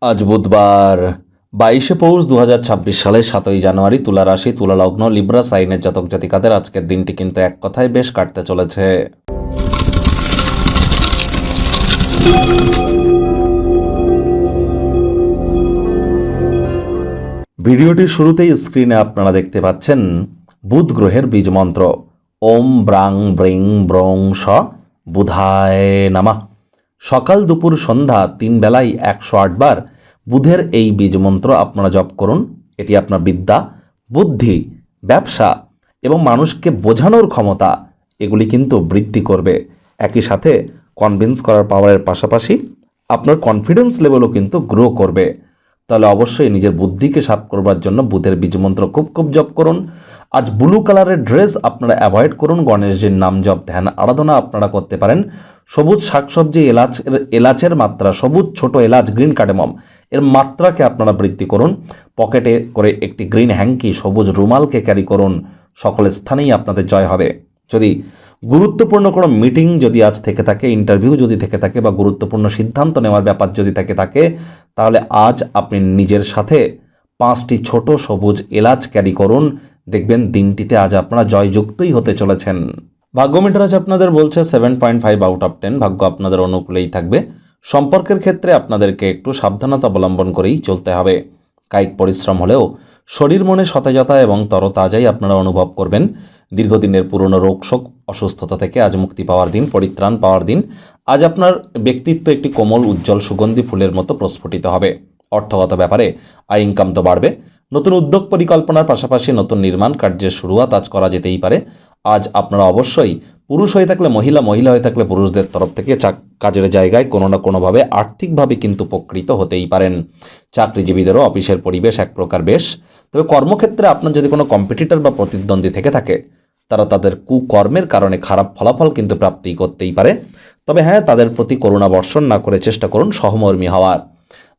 আজ বুধবার 22শে পৌষ 2026 সালে 7ই জানুয়ারি, তুলা রাশি, তুলা লগ্ন, লিব্রা সাইনের জাতক জাতিকাদের আজকের দিনটি কিন্তু এক কথায় বেশ কাটতে চলেছে। ভিডিওটির শুরুতেই স্ক্রিনে আপনারা দেখতে পাচ্ছেন বুধ গ্রহের বীজ মন্ত্র ওম ব্রাং ব্রিং ব্রং স বুধায় নামা। সকাল দুপুর সন্ধ্যা 3 বেলায় 108 বার বুধের এই বীজ মন্ত্র আপনারা জপ করুন। এটি আপনার বিদ্যা, বুদ্ধি, ব্যবসা এবং মানুষকে বোঝানোর ক্ষমতা এগুলি কিন্তু বৃদ্ধি করবে। একই সাথে কনভিন্স করার পাওয়ারের পাশাপাশি আপনার কনফিডেন্স লেভেলও কিন্তু গ্রো করবে। তাহলে অবশ্যই নিজের বুদ্ধিকে সাপ করবার জন্য বুধের বীজমন্ত্র খুব খুব জপ করুন। আজ ব্লু কালারের ড্রেস আপনারা অ্যাভয়েড করুন। গণেশজির নাম জপ, ধ্যান, আরাধনা আপনারা করতে পারেন। সবুজ শাকসবজি, এলাচের মাত্রা, সবুজ ছোট এলাচ, গ্রিন কার্ডেমম এর মাত্রাকে আপনারা বৃদ্ধি করুন। পকেটে করে একটি গ্রিন হ্যাঙ্কি, সবুজ রুমালকে ক্যারি করুন। সকল স্থানেই আপনাদের জয় হবে। যদি গুরুত্বপূর্ণ কোনো মিটিং যদি আজ থেকে থাকে, ইন্টারভিউ যদি থেকে থাকে বা গুরুত্বপূর্ণ সিদ্ধান্ত নেওয়ার ব্যাপার যদি থেকে থাকে, তাহলে আজ আপনি নিজের সাথে 5টি ছোট সবুজ এলাচ ক্যারি করুন। দেখবেন দিনটিতে আজ আপনারা জয়যুক্তই হতে চলেছেন। ভাগ্য মিটার আজ আপনাদের বলছে 7.5 আউট অফ 10। ভাগ্য আপনাদের অনুকূলেই থাকবে। সম্পর্কের ক্ষেত্রে আপনাদেরকে একটু সাবধানতা অবলম্বন করেই চলতে হবে। কায়িক পরিশ্রম হলেও শরীর মনে সতেজতা এবং তরতাজাই আপনারা অনুভব করবেন। দীর্ঘদিনের পুরনো রোগশোক, অসুস্থতা থেকে আজ মুক্তি পাওয়ার দিন, পরিত্রাণ পাওয়ার দিন। আজ আপনার ব্যক্তিত্ব একটি কোমল, উজ্জ্বল, সুগন্ধি ফুলের মতো প্রস্ফুটিত হবে। অর্থগত ব্যাপারে আয় ইনকাম তো বাড়বে। নতুন উদ্যোগ পরিকল্পনার পাশাপাশি নতুন নির্মাণ কার্যের শুরুয়াত আজ করা যেতেই পারে। আজ আপনারা অবশ্যই পুরুষ হয়ে থাকলে মহিলা, মহিলা হয়ে থাকলে পুরুষদের তরফ থেকে কাজের জায়গায় কোনো না কোনোভাবে আর্থিকভাবে কিন্তু উপকৃত হতেই পারেন। চাকরিজীবীদেরও অফিসের পরিবেশ এক প্রকার বেশ। তবে কর্মক্ষেত্রে আপনার যদি কোনো কম্পিটিটর বা প্রতিদ্বন্দ্বী থেকে থাকে, তারা তাদের কুকর্মের কারণে খারাপ ফলাফল কিন্তু প্রাপ্তি করতেই পারে। তবে হ্যাঁ, তাদের প্রতি করুণা বর্ষণ না করে চেষ্টা করুন সহমর্মী হওয়ার।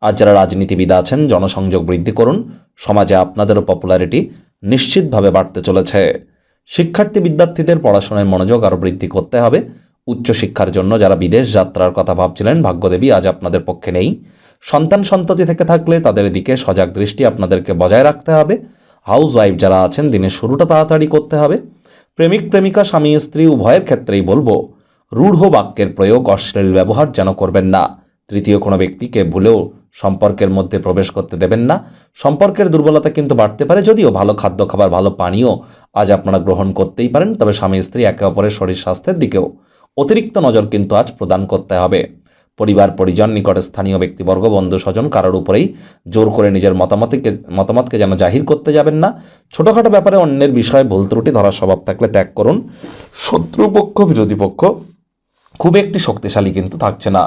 আজ যারা রাজনীতিবিদ আছেন, জনসংযোগ বৃদ্ধি করুন। সমাজে আপনাদেরও পপুলারিটি নিশ্চিতভাবে বাড়তে চলেছে। শিক্ষার্থী বিদ্যার্থীদের পড়াশোনায় মনোযোগ আরও বৃদ্ধি করতে হবে। উচ্চশিক্ষার জন্য যারা বিদেশ যাত্রার কথা ভাবছিলেন, ভাগ্যদেবী আজ আপনাদের পক্ষে নেই। সন্তান সন্ততি থেকে থাকলে তাদের দিকে সজাগ দৃষ্টি আপনাদেরকে বজায় রাখতে হবে। হাউস ওয়াইফ যারা আছেন, দিনের শুরুটা তাড়াতাড়ি করতে হবে। প্রেমিক প্রেমিকা, স্বামী স্ত্রী উভয়ের ক্ষেত্রেই বলবো, রূঢ় বাক্যের প্রয়োগ, অশ্লীল ব্যবহার যেন করবেন না। তৃতীয় কোনো ব্যক্তিকে ভুলেও সম্পর্কের মধ্যে প্রবেশ করতে দেবেন না। সম্পর্কের দুর্বলতা কিন্তু বাড়তে পারে। যদিও ভালো খাদ্য খাবার, ভালো পানীয় আজ আপনারা গ্রহণ করতেই পারেন, তবে স্বামী স্ত্রী একে অপরের শরীর স্বাস্থ্যের দিকেও অতিরিক্ত নজর কিন্তু আজ প্রদান করতে হবে। পরিবার পরিজন, নিকটে স্থানীয় ব্যক্তিবর্গ, বন্ধু স্বজন কারোর উপরেই জোর করে নিজের মতামতকে যেন জাহির করতে যাবেন না। ছোটোখাটো ব্যাপারে অন্যের বিষয়ে ভুল ত্রুটি ধরার স্বভাব থাকলে ত্যাগ করুন। শত্রুপক্ষ, বিরোধী পক্ষ খুব একটি শক্তিশালী কিন্তু থাকছে না।